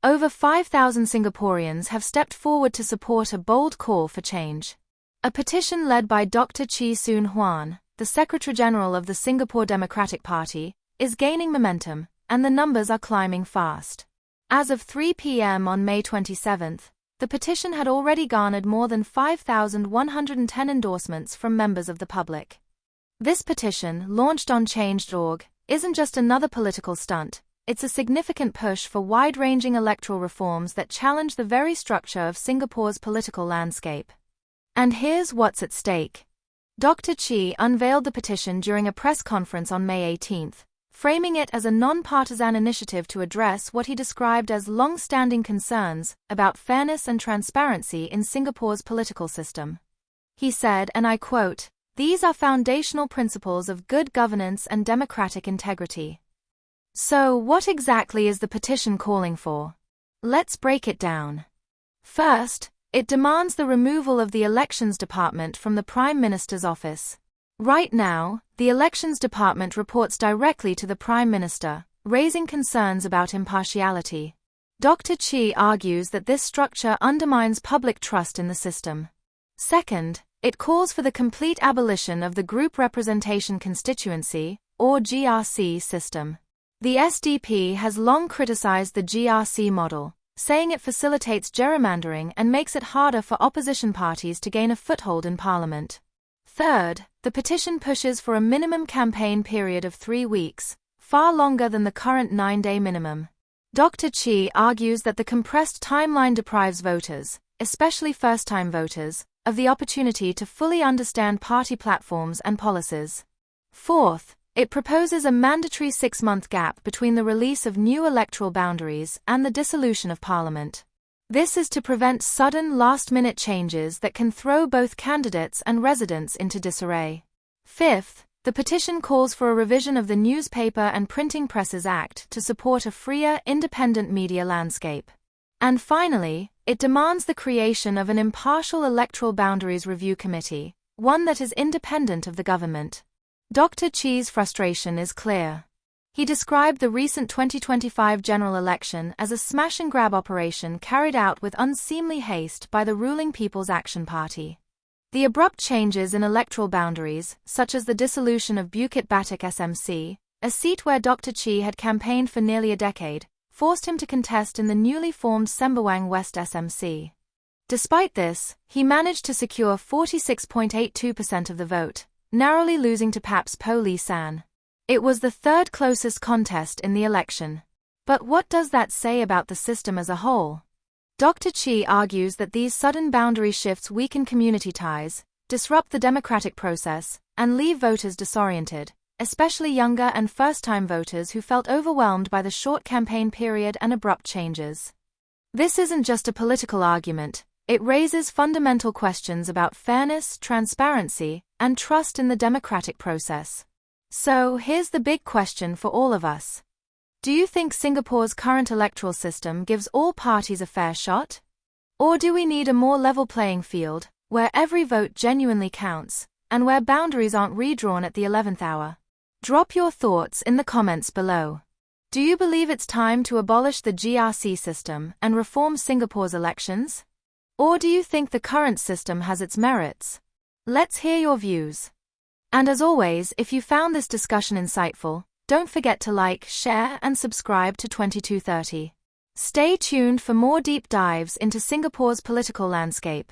Over 5,000 Singaporeans have stepped forward to support a bold call for change. A petition led by Dr. Chee Soon Juan, the Secretary-General of the Singapore Democratic Party, is gaining momentum, and the numbers are climbing fast. As of 3 p.m. on May 27, the petition had already garnered more than 5,110 endorsements from members of the public. This petition, launched on change.org, isn't just another political stunt, it's a significant push for wide-ranging electoral reforms that challenge the very structure of Singapore's political landscape. And here's what's at stake. Dr. Chee unveiled the petition during a press conference on May 18, framing it as a non-partisan initiative to address what he described as long-standing concerns about fairness and transparency in Singapore's political system. He said, and I quote, "These are foundational principles of good governance and democratic integrity." So, what exactly is the petition calling for? Let's break it down. First, it demands the removal of the Elections Department from the Prime Minister's office. Right now, the Elections Department reports directly to the Prime Minister, raising concerns about impartiality. Dr. Chee argues that this structure undermines public trust in the system. Second, it calls for the complete abolition of the Group Representation Constituency, or GRC system. The SDP has long criticized the GRC model, saying it facilitates gerrymandering and makes it harder for opposition parties to gain a foothold in Parliament. Third, the petition pushes for a minimum campaign period of 3 weeks, far longer than the current 9-day minimum. Dr. Chee argues that the compressed timeline deprives voters, especially first-time voters, of the opportunity to fully understand party platforms and policies. Fourth, it proposes a mandatory 6-month gap between the release of new electoral boundaries and the dissolution of Parliament. This is to prevent sudden last-minute changes that can throw both candidates and residents into disarray. Fifth, the petition calls for a revision of the Newspaper and Printing Presses Act to support a freer, independent media landscape. And finally, it demands the creation of an impartial electoral boundaries review committee, one that is independent of the government. Dr. Chee's frustration is clear. He described the recent 2025 general election as a smash-and-grab operation carried out with unseemly haste by the ruling People's Action Party. The abrupt changes in electoral boundaries, such as the dissolution of Bukit Batok SMC, a seat where Dr. Chee had campaigned for nearly a decade, forced him to contest in the newly formed Sembawang West SMC. Despite this, he managed to secure 46.82% of the vote, narrowly losing to Paps Po Lee San. It was the third closest contest in the election. But what does that say about the system as a whole? Dr. Chee argues that these sudden boundary shifts weaken community ties, disrupt the democratic process, and leave voters disoriented, especially younger and first-time voters who felt overwhelmed by the short campaign period and abrupt changes. This isn't just a political argument, it raises fundamental questions about fairness, transparency, and trust in the democratic process. So, here's the big question for all of us. Do you think Singapore's current electoral system gives all parties a fair shot? Or do we need a more level playing field, where every vote genuinely counts, and where boundaries aren't redrawn at the 11th hour? Drop your thoughts in the comments below. Do you believe it's time to abolish the GRC system and reform Singapore's elections? Or do you think the current system has its merits? Let's hear your views. And as always, if you found this discussion insightful, don't forget to like, share, and subscribe to 2230. Stay tuned for more deep dives into Singapore's political landscape.